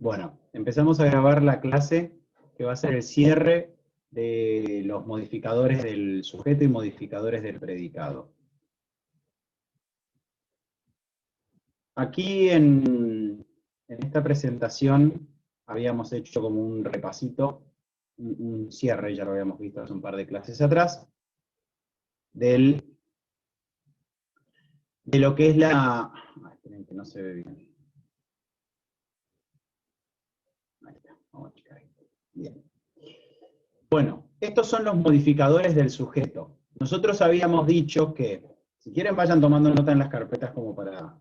Bueno, empezamos a grabar la clase que va a ser el cierre de los modificadores del sujeto y modificadores del predicado. Aquí en esta presentación habíamos hecho como un repasito, un cierre, ya lo habíamos visto hace un par de clases atrás, de lo que es la... esperen que no se ve bien. Ahí está, vamos a checar esto. Bien. Bueno, estos son los modificadores del sujeto. Nosotros habíamos dicho que, si quieren vayan tomando nota en las carpetas como para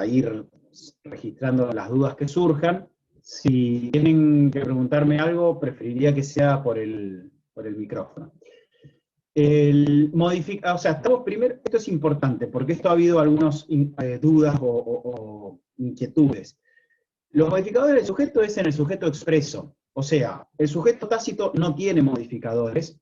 ir registrando las dudas que surjan. Si tienen que preguntarme algo, preferiría que sea por el micrófono. Estamos primero, esto es importante, porque esto ha habido algunas dudas o inquietudes. Los modificadores del sujeto es en el sujeto expreso, o sea, el sujeto tácito no tiene modificadores,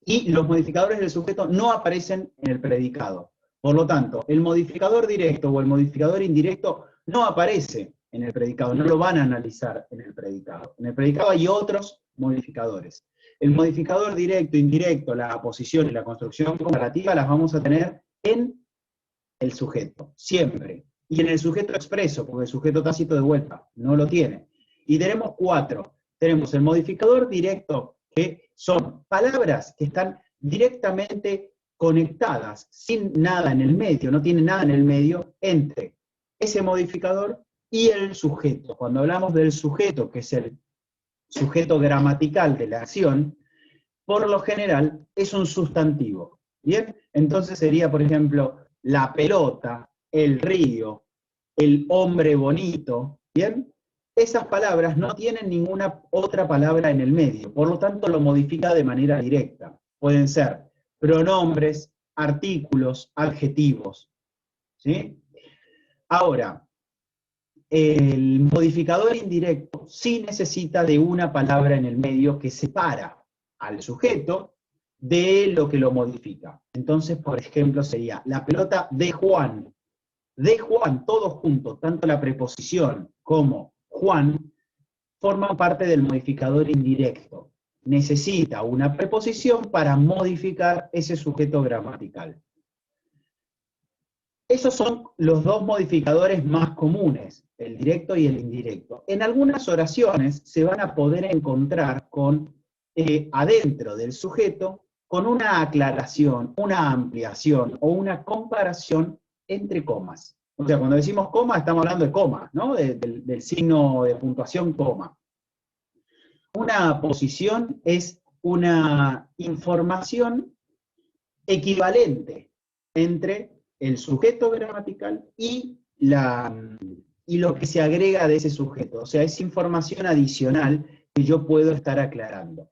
y los modificadores del sujeto no aparecen en el predicado. Por lo tanto, el modificador directo o el modificador indirecto no aparece en el predicado, no lo van a analizar en el predicado. En el predicado hay otros modificadores. El modificador directo, indirecto, la aposición y la construcción comparativa las vamos a tener en el sujeto, siempre. Y en el sujeto expreso, porque el sujeto tácito de vuelta no lo tiene. Y tenemos cuatro. Tenemos el modificador directo, que son palabras que están directamente conectadas, sin nada en el medio, no tiene nada en el medio, entre ese modificador y el sujeto. Cuando hablamos del sujeto, que es el sujeto gramatical de la acción, por lo general es un sustantivo. ¿Bien? Entonces sería, por ejemplo, la pelota, el río, el hombre bonito. ¿Bien? Esas palabras no tienen ninguna otra palabra en el medio, por lo tanto lo modifica de manera directa. Pueden ser pronombres, artículos, adjetivos. ¿Sí? Ahora, el modificador indirecto sí necesita de una palabra en el medio que separa al sujeto de lo que lo modifica. Entonces, por ejemplo, sería la pelota de Juan. De Juan, todos juntos, tanto la preposición como Juan, forman parte del modificador indirecto. Necesita una preposición para modificar ese sujeto gramatical. Esos son los dos modificadores más comunes, el directo y el indirecto. En algunas oraciones se van a poder encontrar con, adentro del sujeto, con una aclaración, una ampliación o una comparación entre comas. O sea, cuando decimos coma, estamos hablando de coma, ¿no? Del signo de puntuación coma. Una posición es una información equivalente entre el sujeto gramatical y lo que se agrega de ese sujeto. O sea, es información adicional que yo puedo estar aclarando.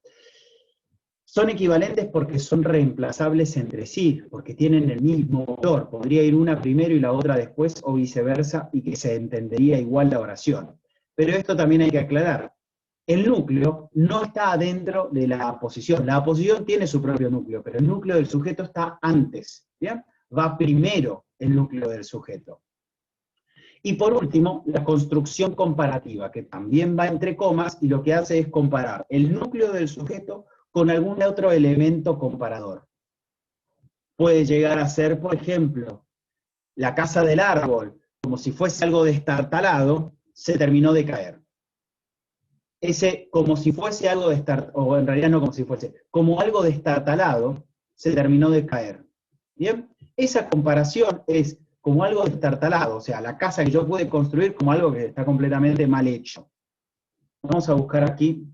Son equivalentes porque son reemplazables entre sí, porque tienen el mismo autor. Podría ir una primero y la otra después, o viceversa, y que se entendería igual la oración. Pero esto también hay que aclarar. El núcleo no está dentro de la aposición. La aposición tiene su propio núcleo, pero el núcleo del sujeto está antes. ¿Bien? Va primero el núcleo del sujeto. Y por último, la construcción comparativa, que también va entre comas y lo que hace es comparar el núcleo del sujeto con algún otro elemento comparador. Puede llegar a ser, por ejemplo, la casa del árbol, como si fuese algo destartalado, se terminó de caer. Ese, como si fuese algo destartalado, o en realidad no como si fuese, como algo destartalado, se terminó de caer. ¿Bien? Esa comparación es como algo destartalado, o sea, la casa que yo pude construir como algo que está completamente mal hecho. Vamos a buscar aquí.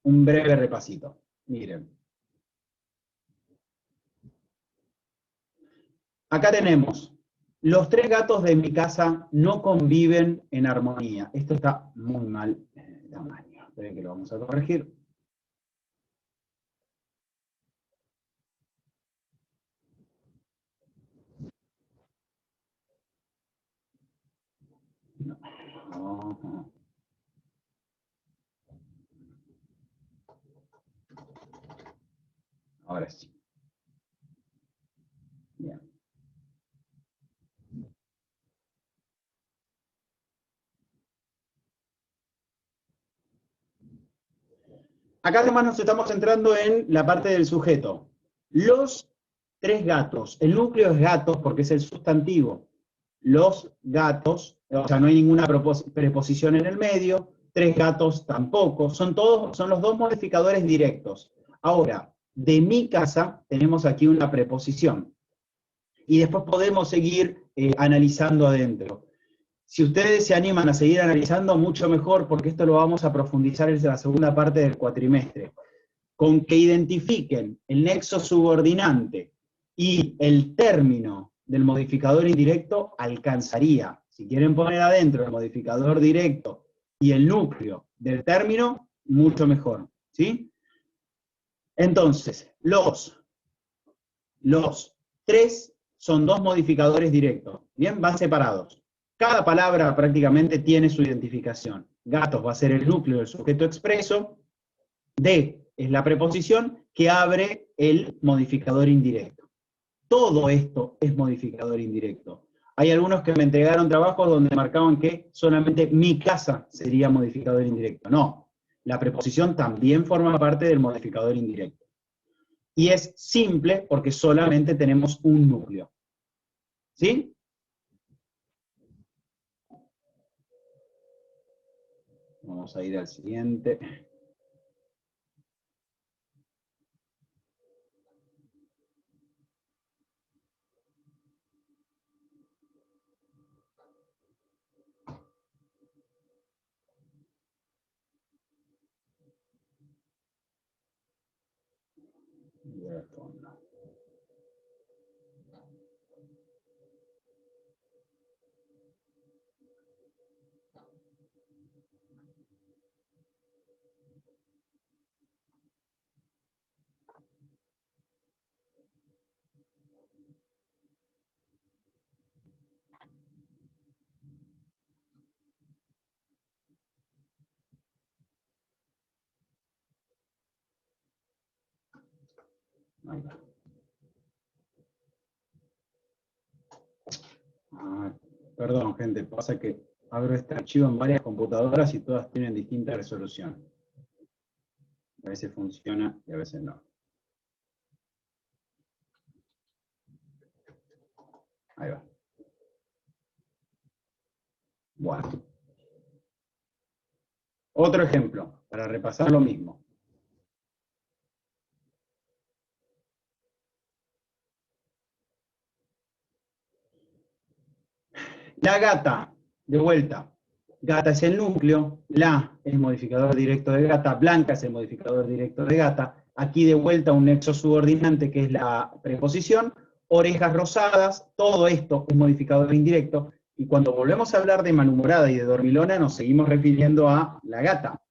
Un breve repasito. Miren. Acá tenemos, los tres gatos de mi casa no conviven en armonía. Esto está muy mal de tamaño. Esperen que lo vamos a corregir. No. Ahora sí. Bien. Acá además nos estamos centrando en la parte del sujeto. Los tres gatos. El núcleo es gatos porque es el sustantivo. Los gatos, o sea, no hay ninguna preposición en el medio. Tres gatos tampoco. Son los dos modificadores directos. Ahora, de mi casa tenemos aquí una preposición. Y después podemos seguir analizando adentro. Si ustedes se animan a seguir analizando, mucho mejor, porque esto lo vamos a profundizar en la segunda parte del cuatrimestre. Con que identifiquen el nexo subordinante y el término del modificador indirecto, alcanzaría. Si quieren poner adentro el modificador directo y el núcleo del término, mucho mejor. ¿Sí? Entonces, los tres son dos modificadores directos. Bien, van separados. Cada palabra prácticamente tiene su identificación. Gatos va a ser el núcleo del sujeto expreso. De es la preposición que abre el modificador indirecto. Todo esto es modificador indirecto. Hay algunos que me entregaron trabajos donde marcaban que solamente mi casa sería modificador indirecto. No, la preposición también forma parte del modificador indirecto. Y es simple porque solamente tenemos un núcleo. ¿Sí? Vamos a ir al siguiente. Ahí va. Perdón, gente, pasa que abro este archivo en varias computadoras y todas tienen distinta resolución. A veces funciona y a veces no. Ahí va. Bueno. Otro ejemplo, para repasar lo mismo. La gata, de vuelta. Gata es el núcleo, la es el modificador directo de gata, blanca es el modificador directo de gata. Aquí de vuelta un nexo subordinante que es la preposición, orejas rosadas, todo esto es modificador indirecto. Y cuando volvemos a hablar de malhumorada y de dormilona nos seguimos refiriendo a la gata.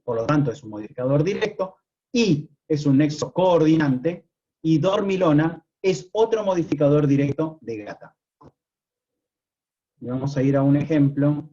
Por lo tanto es un modificador directo y es un nexo coordinante y dormilona es otro modificador directo de gata. Y vamos a ir a un ejemplo.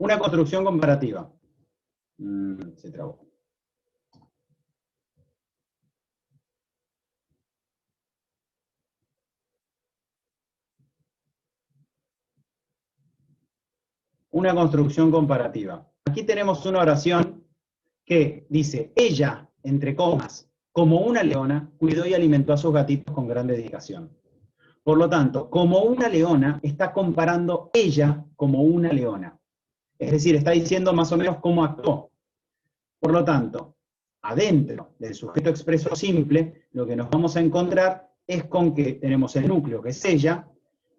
Una construcción comparativa. Se trabó. Una construcción comparativa. Aquí tenemos una oración que dice, ella, entre comas, como una leona, cuidó y alimentó a sus gatitos con gran dedicación. Por lo tanto, como una leona, está comparando ella como una leona. Es decir, está diciendo más o menos cómo actuó. Por lo tanto, adentro del sujeto expreso simple, lo que nos vamos a encontrar es con que tenemos el núcleo, que es ella,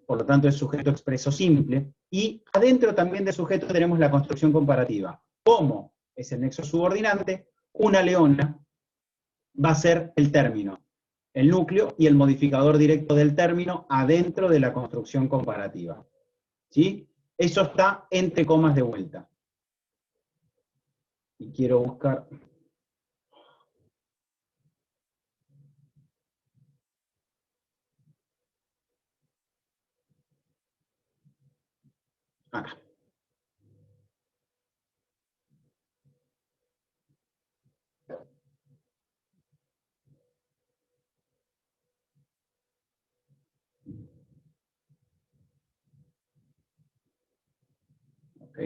por lo tanto es sujeto expreso simple, y adentro también del sujeto tenemos la construcción comparativa. ¿Cómo es el nexo subordinante? Una leona va a ser el término. el núcleo y el modificador directo del término adentro de la construcción comparativa. ¿Sí? Eso está entre comas de vuelta. Y quiero buscar... acá. Ok.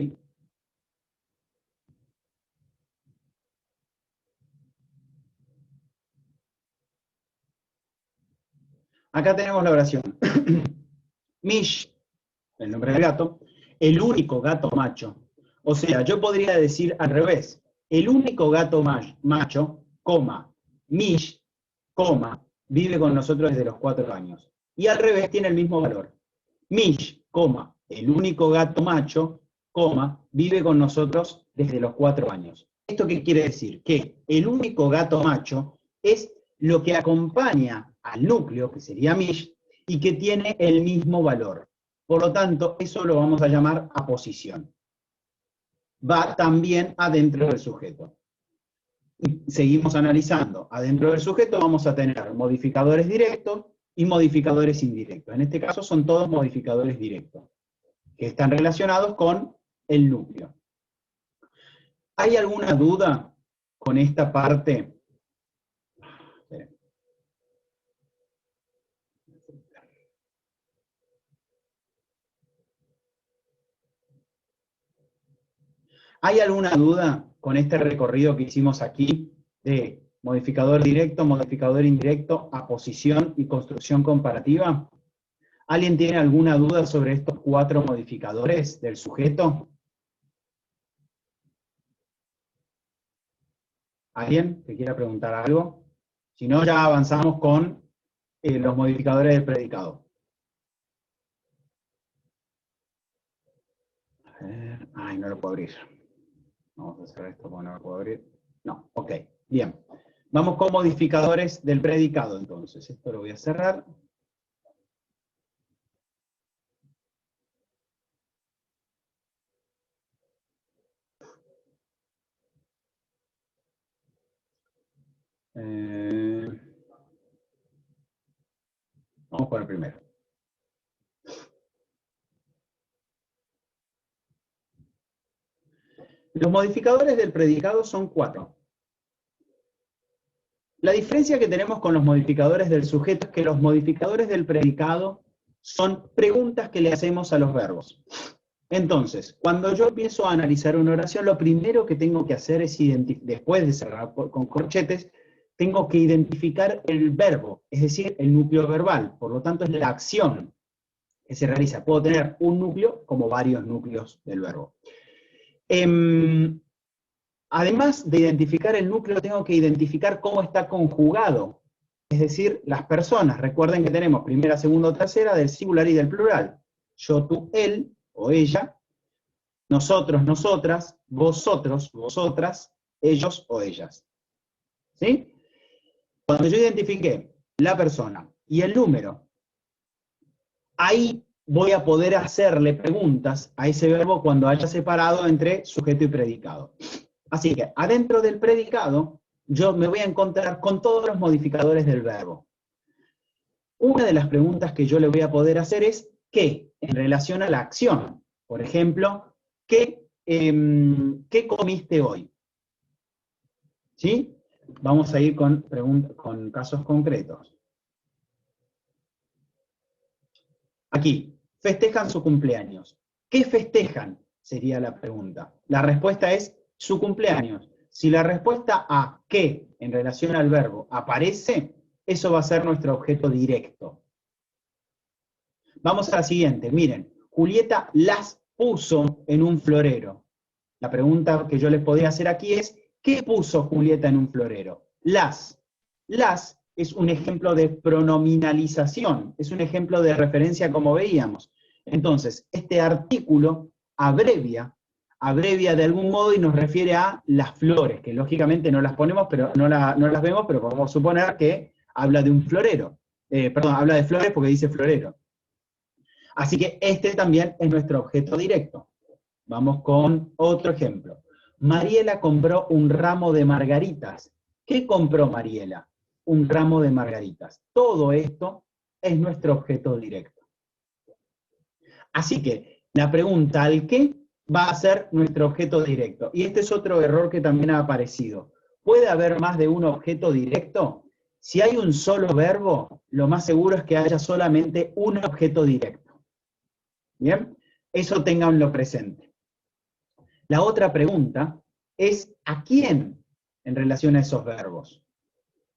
Acá tenemos la oración. Mish, el nombre del gato, el único gato macho. O sea, yo podría decir al revés. El único gato macho, coma, Mish, coma, vive con nosotros desde los 4 años. Y al revés tiene el mismo valor. Mish, coma, el único gato macho, coma, vive con nosotros desde los 4 años. ¿Esto qué quiere decir? Que el único gato macho es lo que acompaña al núcleo, que sería Mish, y que tiene el mismo valor. Por lo tanto, eso lo vamos a llamar aposición. Va también adentro del sujeto. Y seguimos analizando. Adentro del sujeto vamos a tener modificadores directos y modificadores indirectos. En este caso son todos modificadores directos, que están relacionados con el núcleo. ¿Hay alguna duda con esta parte? ¿Hay alguna duda con este recorrido que hicimos aquí de modificador directo, modificador indirecto, aposición y construcción comparativa? ¿Alguien tiene alguna duda sobre estos 4 modificadores del sujeto? ¿Alguien que quiera preguntar algo? Si no, ya avanzamos con los modificadores del predicado. A ver, ay, no lo puedo abrir. Vamos a hacer esto porque no lo puedo abrir. No, ok, bien. Vamos con modificadores del predicado, entonces. Esto lo voy a cerrar. Vamos con el primero. Los modificadores del predicado son 4. La diferencia que tenemos con los modificadores del sujeto es que los modificadores del predicado son preguntas que le hacemos a los verbos. Entonces, cuando yo empiezo a analizar una oración, lo primero que tengo que hacer es, después de cerrar con corchetes, tengo que identificar el verbo, es decir, el núcleo verbal. Por lo tanto, es la acción que se realiza. Puedo tener un núcleo como varios núcleos del verbo. Además de identificar el núcleo, tengo que identificar cómo está conjugado. Es decir, las personas. Recuerden que tenemos primera, segunda o tercera del singular y del plural. Yo, tú, él o ella. Nosotros, nosotras. Vosotros, vosotras. Ellos o ellas. ¿Sí? Cuando yo identifiqué la persona y el número, ahí voy a poder hacerle preguntas a ese verbo cuando haya separado entre sujeto y predicado. Así que adentro del predicado yo me voy a encontrar con todos los modificadores del verbo. Una de las preguntas que yo le voy a poder hacer es ¿qué? En relación a la acción. Por ejemplo, ¿qué comiste hoy? ¿Sí? Vamos a ir con casos concretos. Aquí, festejan su cumpleaños. ¿Qué festejan? Sería la pregunta. La respuesta es su cumpleaños. Si la respuesta a qué en relación al verbo aparece, eso va a ser nuestro objeto directo. Vamos a la siguiente. Miren, Julieta las puso en un florero. La pregunta que yo les podría hacer aquí es, ¿qué puso Julieta en un florero? Las. Las es un ejemplo de pronominalización, es un ejemplo de referencia como veíamos. Entonces, este artículo abrevia de algún modo y nos refiere a las flores, que lógicamente no las ponemos, pero no las vemos, pero podemos suponer que habla de un florero. Perdón, habla de flores porque dice florero. Así que este también es nuestro objeto directo. Vamos con otro ejemplo. Mariela compró un ramo de margaritas. ¿Qué compró Mariela? Un ramo de margaritas. Todo esto es nuestro objeto directo. Así que la pregunta al qué va a ser nuestro objeto directo. Y este es otro error que también ha aparecido. ¿Puede haber más de un objeto directo? Si hay un solo verbo, lo más seguro es que haya solamente un objeto directo. ¿Bien? Eso ténganlo presente. La otra pregunta es ¿a quién en relación a esos verbos?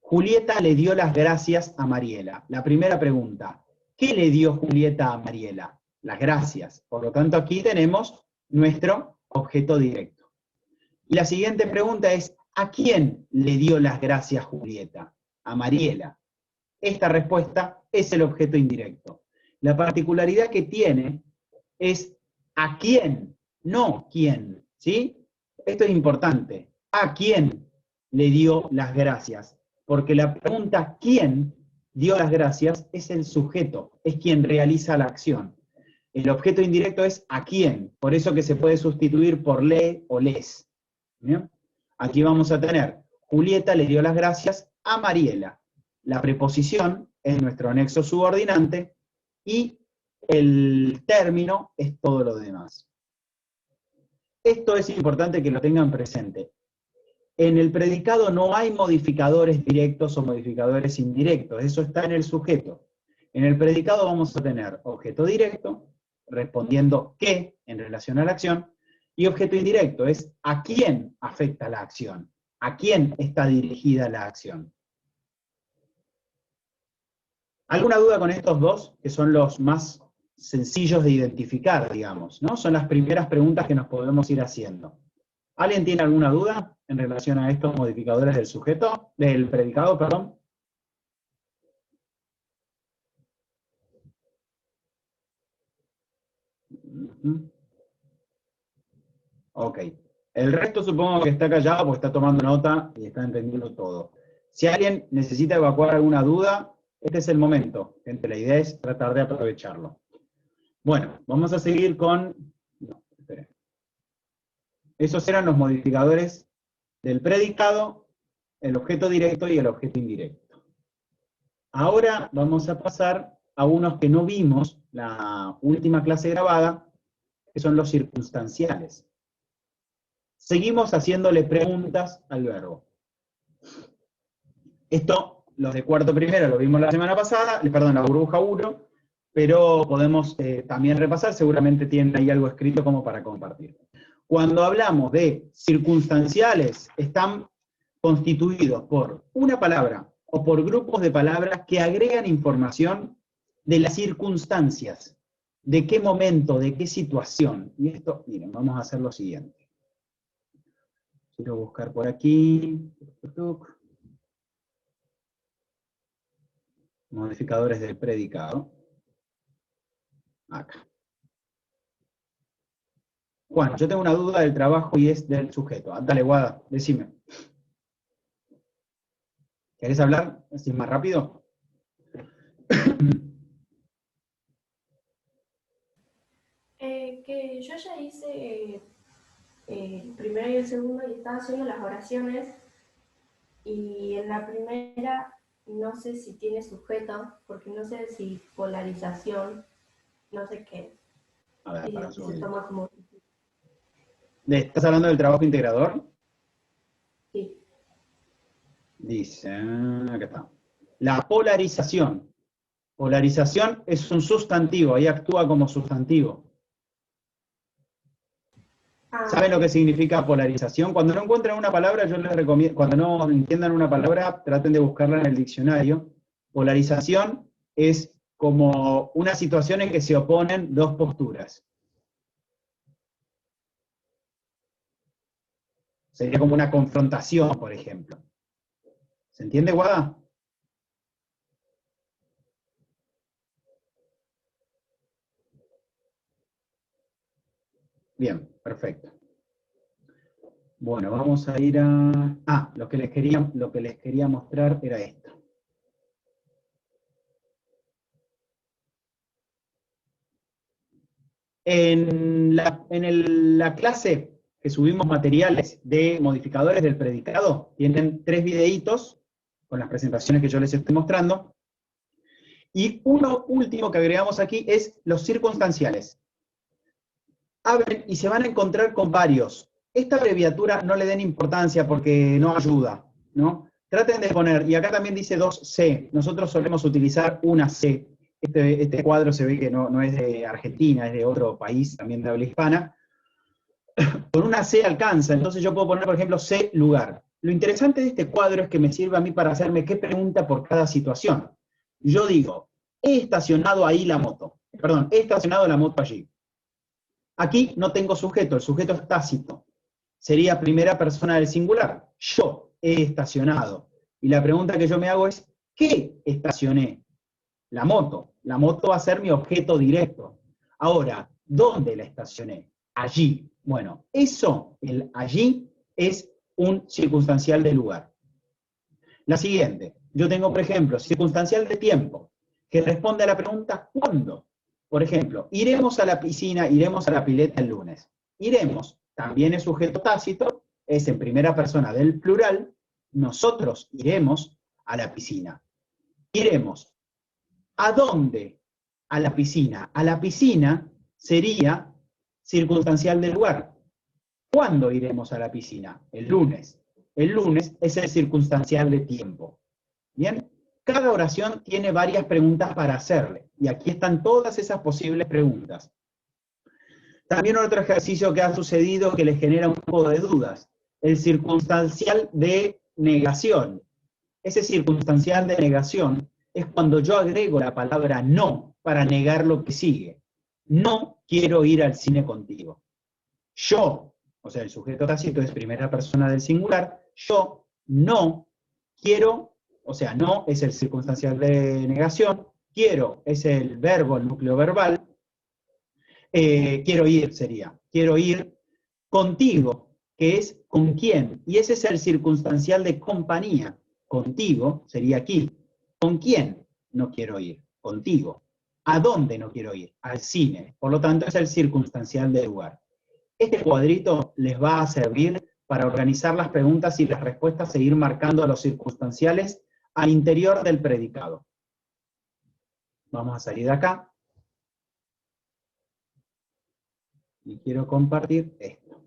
Julieta le dio las gracias a Mariela. La primera pregunta, ¿qué le dio Julieta a Mariela? Las gracias. Por lo tanto, aquí tenemos nuestro objeto directo. Y la siguiente pregunta es, ¿a quién le dio las gracias Julieta? A Mariela. Esta respuesta es el objeto indirecto. La particularidad que tiene es ¿a quién? No quién, ¿sí? Esto es importante. ¿A quién le dio las gracias? Porque la pregunta ¿quién dio las gracias? Es el sujeto, es quien realiza la acción. El objeto indirecto es ¿a quién? Por eso que se puede sustituir por le o les. ¿Bien? Aquí vamos a tener, Julieta le dio las gracias a Mariela. La preposición es nuestro anexo subordinante y el término es todo lo demás. Esto es importante que lo tengan presente. En el predicado no hay modificadores directos o modificadores indirectos, eso está en el sujeto. En el predicado vamos a tener objeto directo, respondiendo qué en relación a la acción, y objeto indirecto es a quién afecta la acción, a quién está dirigida la acción. ¿Alguna duda con estos dos, que son los más sencillos de identificar, digamos, ¿no? Son las primeras preguntas que nos podemos ir haciendo. ¿Alguien tiene alguna duda en relación a estos modificadores del sujeto, del predicado, perdón? Ok. El resto supongo que está callado porque está tomando nota y está entendiendo todo. Si alguien necesita evacuar alguna duda, este es el momento. Gente, la idea es tratar de aprovecharlo. Bueno, vamos a seguir con... No, espere. Esos eran los modificadores del predicado, el objeto directo y el objeto indirecto. Ahora vamos a pasar a unos que no vimos la última clase grabada, que son los circunstanciales. Seguimos haciéndole preguntas al verbo. Esto, los de cuarto primero, lo vimos la semana pasada, perdón, la burbuja 1, pero podemos también repasar, seguramente tienen ahí algo escrito como para compartir. Cuando hablamos de circunstanciales, están constituidos por una palabra o por grupos de palabras que agregan información de las circunstancias, de qué momento, de qué situación. Y esto, miren, vamos a hacer lo siguiente. Quiero buscar por aquí. Modificadores del predicado. Acá. Juan, yo tengo una duda del trabajo y es del sujeto. Dale, Guada, decime. ¿Querés hablar así más rápido? Que yo ya hice el primero y el segundo y estaba haciendo las oraciones y en la primera no sé si tiene sujeto, porque no sé si polarización, no sé qué, A ver, para un si se segundo. toma como... ¿Estás hablando del trabajo integrador? Sí. Dice, acá está. La polarización. Polarización es un sustantivo, ahí actúa como sustantivo. Ah, ¿Saben lo ok. que significa polarización? Cuando no encuentran una palabra, yo les recomiendo, cuando no entiendan una palabra, traten de buscarla en el diccionario. Polarización es como una situación en que se oponen dos posturas. Sería como una confrontación, por ejemplo. ¿Se entiende, Guada? Bien, perfecto. Bueno, vamos a ir a... Ah, lo que les quería mostrar era esto. la clase que subimos materiales de modificadores del predicado, tienen 3 videitos con las presentaciones que yo les estoy mostrando. Y uno último que agregamos aquí es los circunstanciales. Abren y se van a encontrar con varios. Esta abreviatura no le den importancia porque no ayuda, ¿no? Traten de poner, y acá también dice 2C, nosotros solemos utilizar una C. Este cuadro se ve que no es de Argentina, es de otro país, también de habla hispana. Con una C alcanza, entonces yo puedo poner, por ejemplo, C lugar. Lo interesante de este cuadro es que me sirve a mí para hacerme qué pregunta por cada situación. Yo digo, he estacionado ahí la moto. Perdón, he estacionado la moto allí. Aquí no tengo sujeto, el sujeto es tácito. Sería primera persona del singular. Yo he estacionado. Y la pregunta que yo me hago es, ¿qué estacioné? La moto. La moto va a ser mi objeto directo. Ahora, ¿dónde la estacioné? Allí. Bueno, eso, el allí, es un circunstancial de lugar. La siguiente, yo tengo, por ejemplo, circunstancial de tiempo, que responde a la pregunta ¿cuándo? Por ejemplo, iremos a la piscina, iremos a la pileta el lunes. Iremos, también es sujeto tácito, es en primera persona del plural, nosotros iremos a la piscina. Iremos. ¿A dónde? A la piscina. A la piscina sería circunstancial del lugar. ¿Cuándo iremos a la piscina? El lunes. El lunes es el circunstancial de tiempo. ¿Bien? Cada oración tiene varias preguntas para hacerle. Y aquí están todas esas posibles preguntas. También otro ejercicio que ha sucedido que les genera un poco de dudas. El circunstancial de negación. Ese circunstancial de negación es cuando yo agrego la palabra no para negar lo que sigue. No quiero ir al cine contigo. Yo, o sea, el sujeto tácito es primera persona del singular, yo no quiero, o sea, no es el circunstancial de negación, quiero es el verbo, el núcleo verbal, quiero ir sería, quiero ir contigo, que es con quién, y ese es el circunstancial de compañía, contigo sería aquí, ¿con quién no quiero ir? Contigo. ¿A dónde no quiero ir? Al cine, por lo tanto es el circunstancial de lugar. Este cuadrito les va a servir para organizar las preguntas y las respuestas e ir marcando los circunstanciales al interior del predicado. Vamos a salir de acá. Y quiero compartir esto.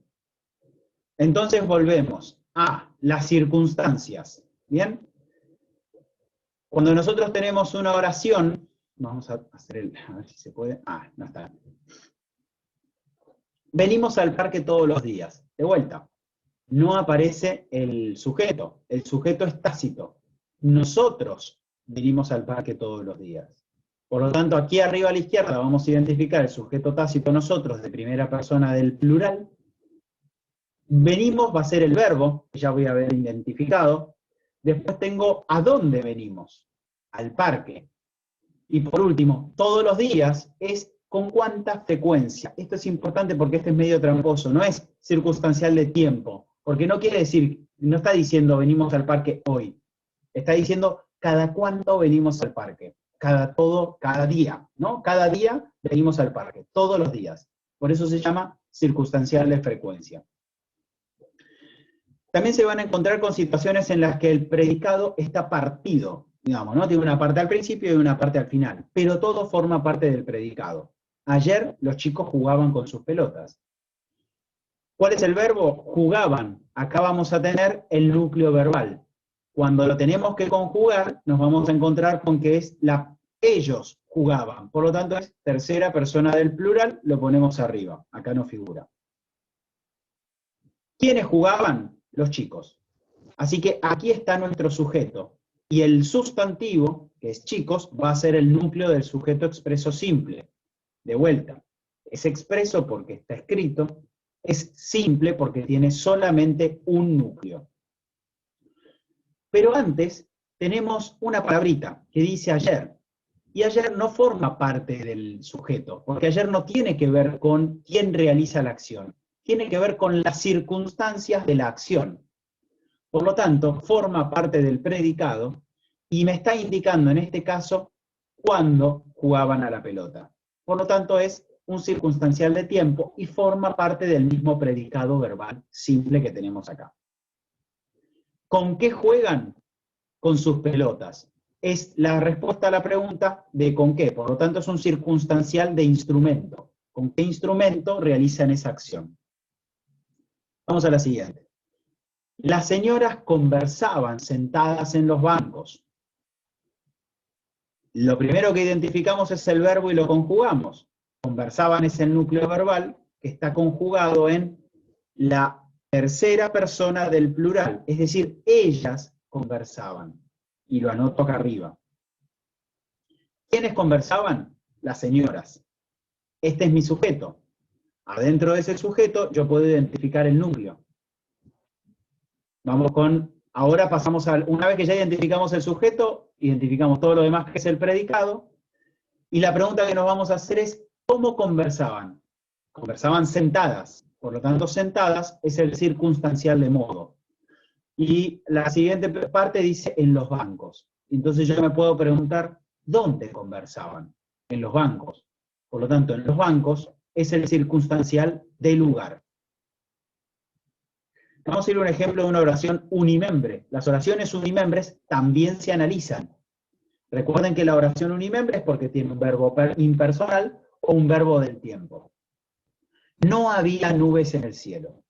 Entonces volvemos a las circunstancias. ¿Bien? Cuando nosotros tenemos una oración, vamos a hacer a ver si se puede. No está. Venimos al parque todos los días. De vuelta. No aparece el sujeto es tácito. Nosotros venimos al parque todos los días. Por lo tanto, aquí arriba a la izquierda vamos a identificar el sujeto tácito nosotros de primera persona del plural. Venimos va a ser el verbo, que ya voy a haber identificado. Después tengo ¿a dónde venimos? Al parque. Y por último, todos los días es con cuánta frecuencia. Esto es importante porque este es medio tramposo, no es circunstancial de tiempo. Porque no quiere decir, no está diciendo venimos al parque hoy. Está diciendo cada cuánto venimos al parque. Cada día, ¿no? Cada día venimos al parque, todos los días. Por eso se llama circunstancial de frecuencia. También se van a encontrar con situaciones en las que el predicado está partido, digamos, ¿no? Tiene una parte al principio y una parte al final, pero todo forma parte del predicado. Ayer los chicos jugaban con sus pelotas. ¿Cuál es el verbo? Jugaban. Acá vamos a tener el núcleo verbal. Cuando lo tenemos que conjugar, nos vamos a encontrar con que es ellos jugaban. Por lo tanto, es tercera persona del plural, lo ponemos arriba. Acá no figura. ¿Quiénes jugaban? Los chicos. Así que aquí está nuestro sujeto. Y el sustantivo, que es chicos, va a ser el núcleo del sujeto expreso simple. De vuelta. Es expreso porque está escrito. Es simple porque tiene solamente un núcleo. Pero antes tenemos una palabrita que dice ayer. Y ayer no forma parte del sujeto, porque ayer no tiene que ver con quién realiza la acción. Tiene que ver con las circunstancias de la acción. Por lo tanto, forma parte del predicado y me está indicando en este caso cuándo jugaban a la pelota. Por lo tanto, es un circunstancial de tiempo y forma parte del mismo predicado verbal simple que tenemos acá. ¿Con qué juegan? Con sus pelotas. Es la respuesta a la pregunta de con qué. Por lo tanto, es un circunstancial de instrumento. ¿Con qué instrumento realizan esa acción? Vamos a la siguiente. Las señoras conversaban sentadas en los bancos. Lo primero que identificamos es el verbo y lo conjugamos. Conversaban es el núcleo verbal que está conjugado en la tercera persona del plural, es decir, ellas conversaban. Y lo anoto acá arriba. ¿Quiénes conversaban? Las señoras. Este es mi sujeto. Adentro de ese sujeto yo puedo identificar el núcleo. Vamos con, ahora pasamos a, una vez que ya identificamos el sujeto, identificamos todo lo demás que es el predicado, y la pregunta que nos vamos a hacer es, ¿cómo conversaban? Conversaban sentadas, por lo tanto sentadas es el circunstancial de modo. Y la siguiente parte dice en los bancos. Entonces yo me puedo preguntar, ¿dónde conversaban? En los bancos. Por lo tanto, en los bancos es el circunstancial de lugar. Vamos a ir a un ejemplo de una oración unimembre. Las oraciones unimembres también se analizan. Recuerden que la oración unimembre es porque tiene un verbo impersonal o un verbo del tiempo. No había nubes en el cielo.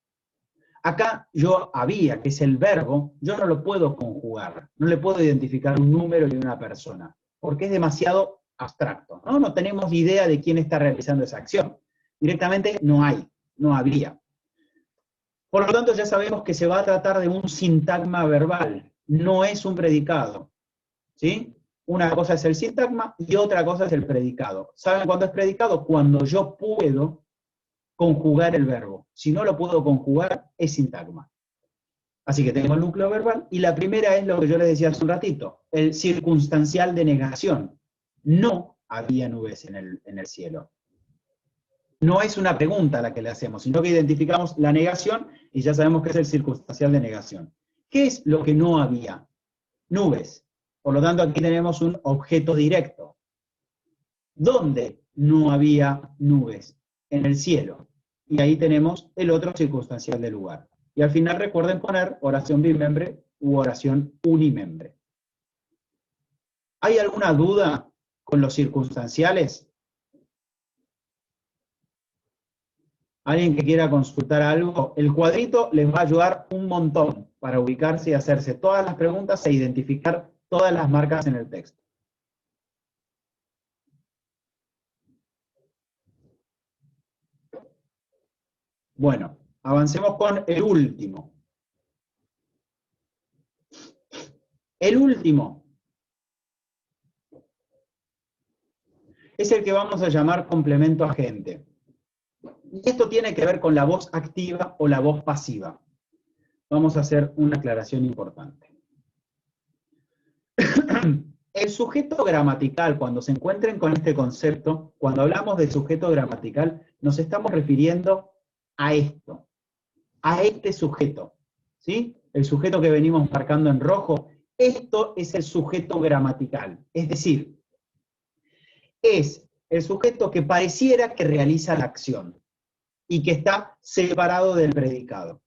Acá yo había, que es el verbo, yo no lo puedo conjugar, no le puedo identificar un número y una persona, porque es demasiado abstracto, ¿no? No tenemos idea de quién está realizando esa acción. Directamente no hay, no habría. Por lo tanto ya sabemos que se va a tratar de un sintagma verbal, no es un predicado, ¿sí? Una cosa es el sintagma y otra cosa es el predicado. ¿Saben cuándo es predicado? Cuando yo puedo conjugar el verbo. Si no lo puedo conjugar, es sintagma. Así que tengo el núcleo verbal, y la primera es lo que yo les decía hace un ratito, el circunstancial de negación. No había nubes en el cielo. No es una pregunta la que le hacemos, sino que identificamos la negación y ya sabemos que es el circunstancial de negación. ¿Qué es lo que no había? Nubes. Por lo tanto, aquí tenemos un objeto directo. ¿Dónde no había nubes? En el cielo. Y ahí tenemos el otro circunstancial de lugar. Y al final recuerden poner oración bimembre u oración unimembre. ¿Hay alguna duda con los circunstanciales? ¿Alguien que quiera consultar algo? El cuadrito les va a ayudar un montón para ubicarse y hacerse todas las preguntas e identificar todas las marcas en el texto. Bueno, avancemos con el último. El último es el que vamos a llamar complemento agente. Y esto tiene que ver con la voz activa o la voz pasiva. Vamos a hacer una aclaración importante. El sujeto gramatical, cuando se encuentren con este concepto, cuando hablamos de sujeto gramatical, nos estamos refiriendo a esto, a este sujeto, ¿sí? El sujeto que venimos marcando en rojo, esto es el sujeto gramatical, es decir, es el sujeto que pareciera que realiza la acción y que está separado del predicado.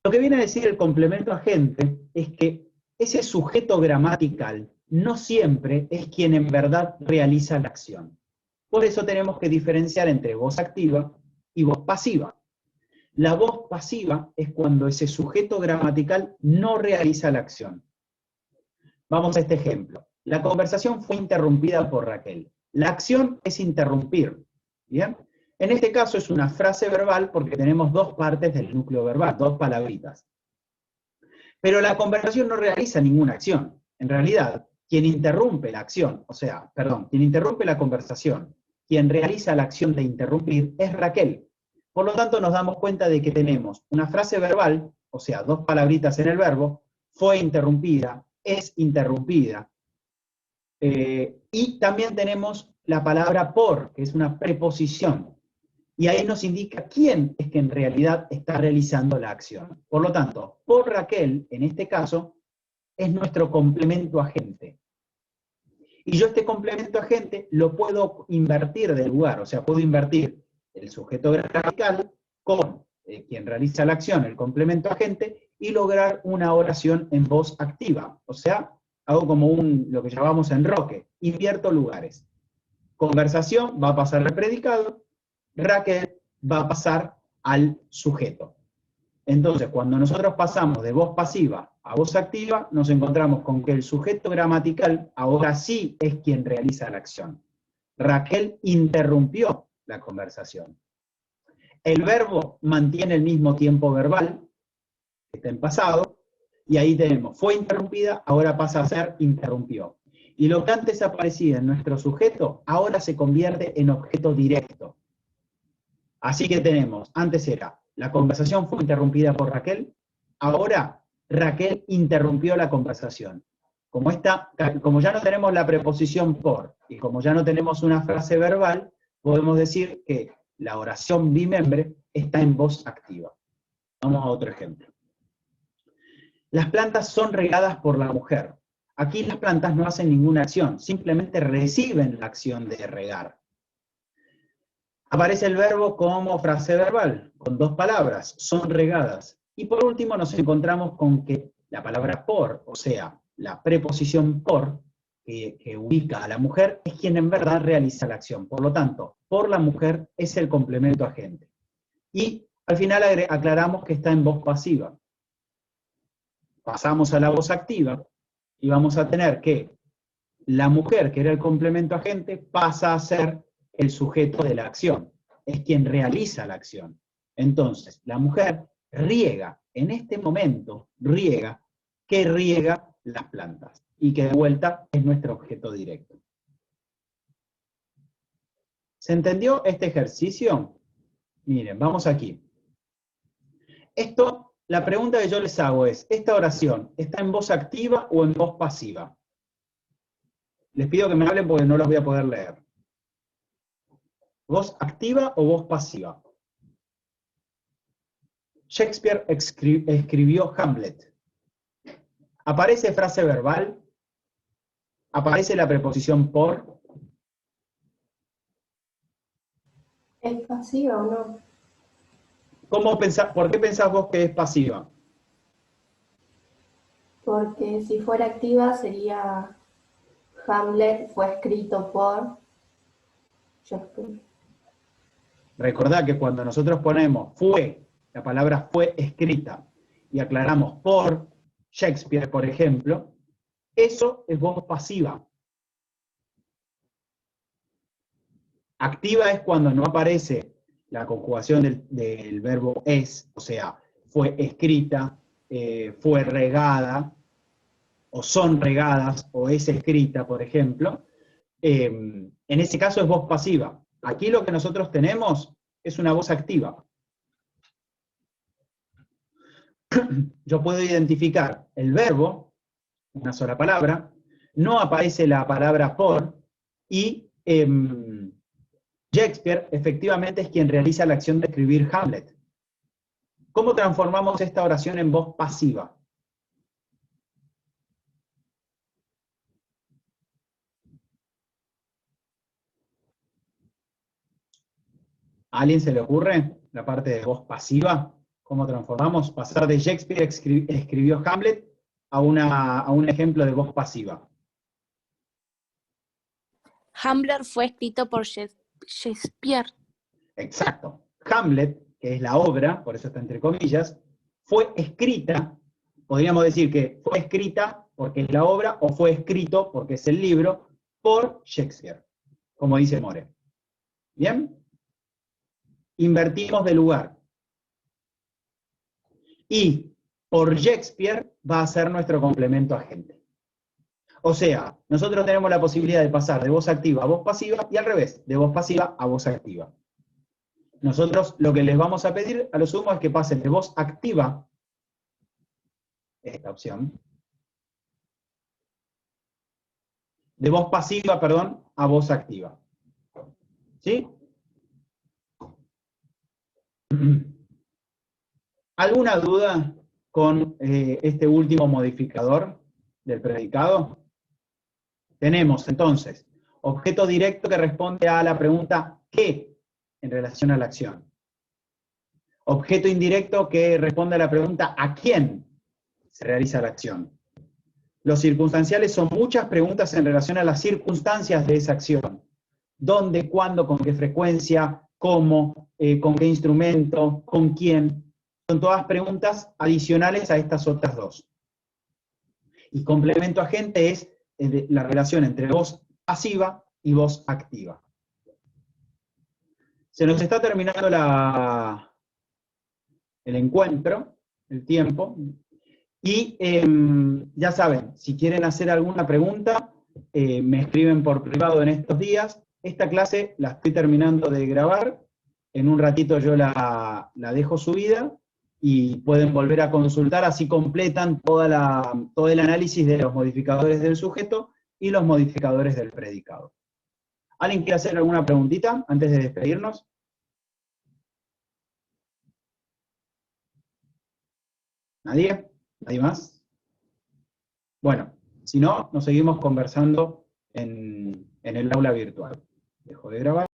Lo que viene a decir el complemento agente es que ese sujeto gramatical no siempre es quien en verdad realiza la acción. Por eso tenemos que diferenciar entre voz activa y voz pasiva. La voz pasiva es cuando ese sujeto gramatical no realiza la acción. Vamos a este ejemplo. La conversación fue interrumpida por Raquel. La acción es interrumpir. ¿Bien? En este caso es una frase verbal porque tenemos dos partes del núcleo verbal, dos palabritas. Pero la conversación no realiza ninguna acción. En realidad, quien interrumpe la acción, quien interrumpe la conversación, quien realiza la acción de interrumpir, es Raquel. Por lo tanto, nos damos cuenta de que tenemos una frase verbal, o sea, dos palabritas en el verbo, fue interrumpida, es interrumpida, y también tenemos la palabra por, que es una preposición. Y ahí nos indica quién es que en realidad está realizando la acción. Por lo tanto, por Raquel, en este caso, es nuestro complemento agente. Y yo este complemento agente lo puedo invertir de lugar, o sea, puedo invertir el sujeto gramatical con quien realiza la acción, el complemento agente, y lograr una oración en voz activa. O sea, hago como lo que llamamos enroque, invierto lugares. Conversación va a pasar al predicado, Raquel va a pasar al sujeto. Entonces, cuando nosotros pasamos de voz pasiva a voz activa, nos encontramos con que el sujeto gramatical ahora sí es quien realiza la acción. Raquel interrumpió la conversación. El verbo mantiene el mismo tiempo verbal, que está en pasado, y ahí tenemos, fue interrumpida, ahora pasa a ser interrumpió. Y lo que antes aparecía en nuestro sujeto, ahora se convierte en objeto directo. Así que tenemos, antes era, la conversación fue interrumpida por Raquel, ahora Raquel interrumpió la conversación. Como ya no tenemos la preposición por, y como ya no tenemos una frase verbal, podemos decir que la oración bimembre está en voz activa. Vamos a otro ejemplo. Las plantas son regadas por la mujer. Aquí las plantas no hacen ninguna acción, simplemente reciben la acción de regar. Aparece el verbo como frase verbal, con dos palabras, son regadas. Y por último nos encontramos con que la palabra por, o sea, la preposición por, que ubica a la mujer, es quien en verdad realiza la acción. Por lo tanto, por la mujer es el complemento agente. Y al final aclaramos que está en voz pasiva. Pasamos a la voz activa y vamos a tener que la mujer, que era el complemento agente, pasa a ser el sujeto de la acción. Es quien realiza la acción. Entonces, la mujer riega, en este momento, riega las plantas. Y que de vuelta es nuestro objeto directo. ¿Se entendió este ejercicio? Miren, vamos aquí. La pregunta que yo les hago es, ¿esta oración está en voz activa o en voz pasiva? Les pido que me hablen porque no los voy a poder leer. ¿Voz activa o voz pasiva? Shakespeare escribió Hamlet. ¿Aparece frase verbal? ¿Aparece la preposición por? ¿Es pasiva o no? ¿Por qué pensás vos que es pasiva? Porque si fuera activa sería Hamlet fue escrito por Shakespeare. Recordá que cuando nosotros ponemos fue, la palabra fue escrita, y aclaramos por Shakespeare, por ejemplo, eso es voz pasiva. Activa es cuando no aparece la conjugación del verbo es, o sea, fue escrita, fue regada, o son regadas, o es escrita, por ejemplo. En ese caso es voz pasiva. Aquí lo que nosotros tenemos es una voz activa. Yo puedo identificar el verbo, una sola palabra, no aparece la palabra por, y Shakespeare efectivamente es quien realiza la acción de escribir Hamlet. ¿Cómo transformamos esta oración en voz pasiva? ¿A alguien se le ocurre la parte de voz pasiva? ¿Cómo transformamos? Pasar de Shakespeare escribió Hamlet a un ejemplo de voz pasiva. Hamlet fue escrito por Shakespeare. Exacto. Hamlet, que es la obra, por eso está entre comillas, fue escrita, podríamos decir que fue escrita porque es la obra, o fue escrito porque es el libro, por Shakespeare, como dice More. ¿Bien? Invertimos de lugar. Y por Shakespeare va a ser nuestro complemento agente. O sea, nosotros tenemos la posibilidad de pasar de voz activa a voz pasiva y al revés, de voz pasiva a voz activa. Nosotros lo que les vamos a pedir a lo sumo es que pasen de voz activa, esta opción, de voz pasiva, perdón, a voz activa. ¿Sí? ¿Alguna duda con este último modificador del predicado? Tenemos entonces objeto directo que responde a la pregunta ¿qué? En relación a la acción. Objeto indirecto que responde a la pregunta ¿a quién se realiza la acción? Los circunstanciales son muchas preguntas en relación a las circunstancias de esa acción. ¿Dónde, cuándo, con qué frecuencia, cómo, con qué instrumento, con quién? Son todas preguntas adicionales a estas otras dos. Y complemento agente es la relación entre voz pasiva y voz activa. Se nos está terminando el encuentro, el tiempo, y ya saben, si quieren hacer alguna pregunta, me escriben por privado en estos días. Esta clase la estoy terminando de grabar, en un ratito yo la dejo subida, y pueden volver a consultar, así completan todo el análisis de los modificadores del sujeto y los modificadores del predicado. ¿Alguien quiere hacer alguna preguntita antes de despedirnos? ¿Nadie? ¿Nadie más? Bueno, si no, nos seguimos conversando en el aula virtual. Dejo de grabar.